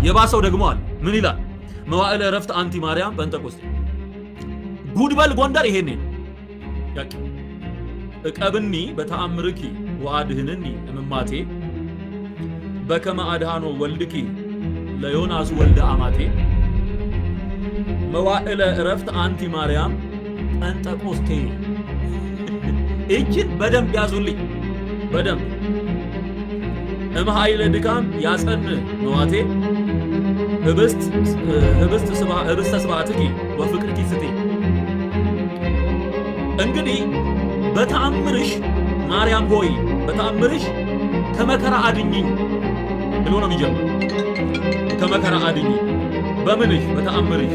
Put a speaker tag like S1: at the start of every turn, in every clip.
S1: የባሰው ደግሞ አለ። ምን ይላል? መዋዕለ ዕረፍት አንቲ ማርያም ጴንጠቆስጤ ጉድበል ጎንደር ይሄኔ ነው ያቂ እቀብኒ በተአምርኪ ወአድህንኒ እምማቴ በከመ አድሃኖ ወልድኪ ለዮናስ ወልደ አማቴ መዋዕለ ዕረፍት አንቲ ማርያም ጴንጠቆስጤ። እጅን በደንብ ያዙልኝ በደንብ እምኃይለ ድካም ያጸን ነዋቴ ህብስተ ስብሐትኪ ወፍቅርኪ ስቴ። እንግዲህ በተአምርሽ ማርያም ሆይ በተአምርሽ ከመከራ አድኝኝ ብሎ ነው የሚጀምረው። ከመከራ አድኝኝ በምንሽ? በተአምርሽ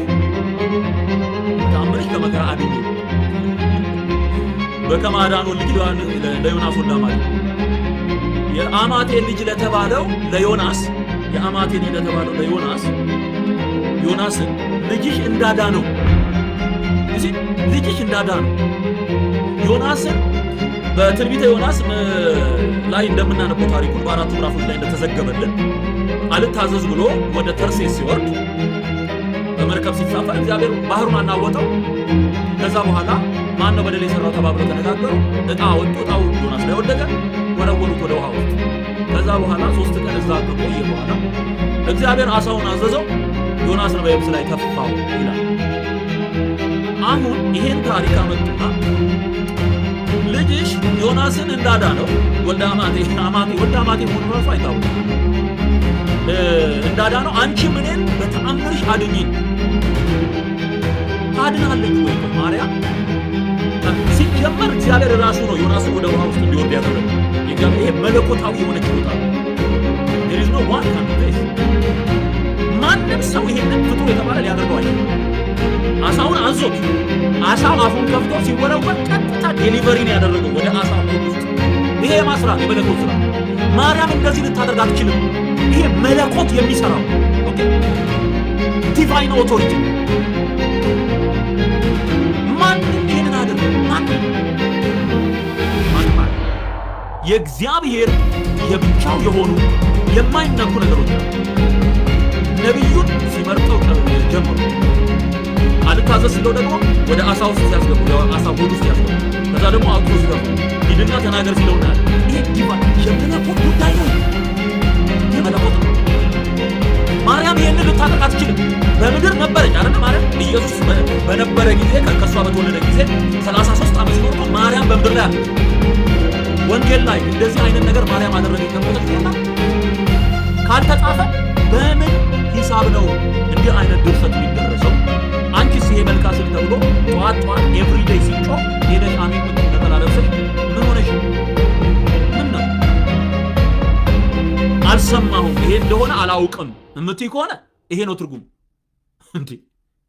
S1: ከመከራ አድኝኝ በከመ አድኃኖ ወልድኪ ለዮናስ ወልደ አማቴ። የአማቴ ልጅ ለተባለው ለዮናስ የአማቴ ልጅ ለተባለው ለዮናስ ዮናስን ልጅሽ እንዳዳነው እዚህ ልጅሽ እንዳዳነው ዮናስን በትንቢተ ዮናስ ላይ እንደምናነበው ታሪኩን በአራቱ ምዕራፎች ላይ እንደተዘገበልን አልታዘዝ ብሎ ወደ ተርሴስ ሲወርድ በመርከብ ሲሳፈር እግዚአብሔር ባህሩን አናወጠው። ከዛ በኋላ ማን ነው በደል የሰራው ተባብለው ተነጋገሩ። ዕጣ ወጡ። ዕጣው ዮናስ ላይ ወደቀ። ወረወሩት ወደ ውሃ ውስጥ። ከዛ በኋላ 3 ቀን እዛ ከቆየ በኋላ እግዚአብሔር አሳውን አዘዘው። ዮናስን በየብስ ላይ ተፋው ይላል። አሁን ይሄን ታሪክ አመጡና ልጅሽ ዮናስን እንዳዳነው ወልደ አማቴ ሆኖ ራሱ አይታወቅም እንዳዳነው አንቺ ምንን በተአምርሽ አድኝኝ። ታድናለች ወይ ማርያም? ሲጀመር እግዚአብሔር ራሱ ነው ዮናስን ወደ ውሃ ውስጥ እንዲወርድ ያደረገው። ይሄ መለኮታዊ የሆነ ችሎታ ነው። there is no one can do this። ማንም ሰው ይሄንን ፍጡር የተባለ ሊያደርገው አይችልም። አሳውን አዞት አሳው አፉን ከፍቶ ሲወረወር ቀጥታ ዴሊቨሪ ነው ያደረገው ወደ አሳው ውስጥ። ይሄ የማስራት የመለኮት ስራ። ማርያም እንደዚህ ልታደርግ አትችልም። ይሄ መለኮት የሚሰራው ኦኬ ዲቫይን ኦቶሪቲ። ማንም ይሄንን አደረገ? ማንም የእግዚአብሔር የብቻው የሆኑ የማይነኩ ነገሮች ነብዩን ሲመርጠው ጀምሮ አልታዘዝ ሲለው ደግሞ ወደ አሳው ውስጥ ሲያስገቡ አሳው ሆድ ውስጥ ያስገቡ ከዛ ደግሞ አውጥቶ ሲገቡ ሂድና ተናገር ሲለውና ይሄ ዲቫይን የመለኮት ጉዳይ ነው። የመለኮት ማርያም ይሄንን ልታጠቃ አትችልም። በምድር ነበረች አይደል? ማለት ኢየሱስ በነበረ ጊዜ ከሷ በተወለደ ጊዜ 33 ዓመት ኖሮ ማርያም በምድር ላይ አለች። ወንጌል ላይ እንደዚህ አይነት ነገር ማርያም አደረገች ተብሎና ካልተጻፈ በምን ሂሳብ ነው እንዲህ አይነት ድርሰት የሚደረሰው? አንቺስ ይሄ መልካስል ተብሎ ጧት ኤቭሪዴይ ሲጮህ ሄደሽ አሜን ተቀላለብሰሽ ምን ሆነሽ? ምን ነው አልሰማሁም፣ ይሄ እንደሆነ አላውቅም እምትይ ከሆነ ይሄ ነው ትርጉም እንዴ?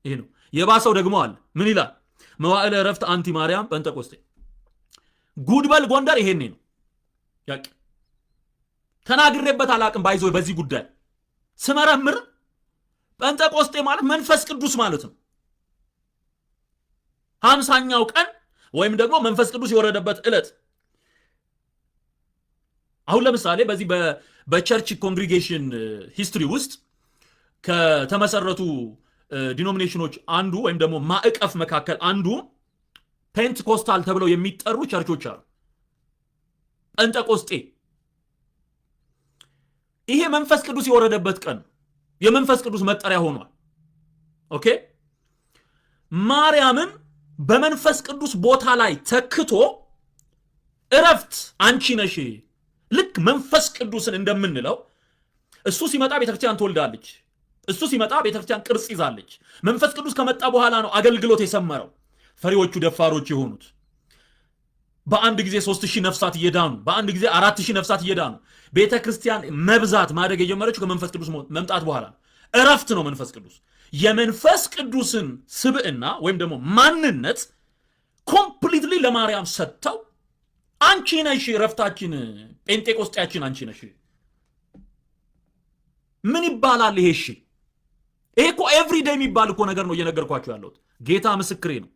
S1: ይሄ ነው። የባሰው ደግሞ አለ። ምን ይላል? መዋዕለ ዕረፍት አንቲ ማርያም ጴንጠቆስጤ ጉድበል ጎንደር ይሄኔ ነው ያቂ ተናግሬበት አላቅም። ባይዞ በዚህ ጉዳይ ስመረምር ጴንጠቆስጤ ማለት መንፈስ ቅዱስ ማለት ነው። 50ኛው ቀን ወይም ደግሞ መንፈስ ቅዱስ የወረደበት ዕለት። አሁን ለምሳሌ በዚህ በቸርች ኮንግሪጌሽን ሂስትሪ ውስጥ ከተመሰረቱ ዲኖሚኔሽኖች አንዱ ወይም ደግሞ ማዕቀፍ መካከል አንዱ ፔንትኮስታል ተብለው የሚጠሩ ቸርቾች አሉ። ጴንጠቆስጤ ይሄ መንፈስ ቅዱስ የወረደበት ቀን የመንፈስ ቅዱስ መጠሪያ ሆኗል። ኦኬ ማርያምን በመንፈስ ቅዱስ ቦታ ላይ ተክቶ ዕረፍት አንቺ ነሽ። ልክ መንፈስ ቅዱስን እንደምንለው እሱ ሲመጣ ቤተክርስቲያን ትወልዳለች። እሱ ሲመጣ ቤተክርስቲያን ቅርጽ ይዛለች። መንፈስ ቅዱስ ከመጣ በኋላ ነው አገልግሎት የሰመረው። ፈሪዎቹ ደፋሮች የሆኑት በአንድ ጊዜ 3000 ነፍሳት እየዳኑ በአንድ ጊዜ 4000 ነፍሳት እየዳኑ ቤተክርስቲያን መብዛት ማደግ የጀመረችው ከመንፈስ ቅዱስ መምጣት በኋላ ዕረፍት ነው። መንፈስ ቅዱስ የመንፈስ ቅዱስን ስብዕና ወይም ደግሞ ማንነት ኮምፕሊትሊ ለማርያም ሰጥተው አንቺ ነሽ ዕረፍታችን፣ ጴንጤቆስጤያችን አንቺ ነሽ። ምን ይባላል ይሄ? እሺ ይሄ እኮ ኤቭሪዴይ የሚባል እኮ ነገር ነው እየነገርኳችሁ ያለሁት። ጌታ ምስክሬ ነው።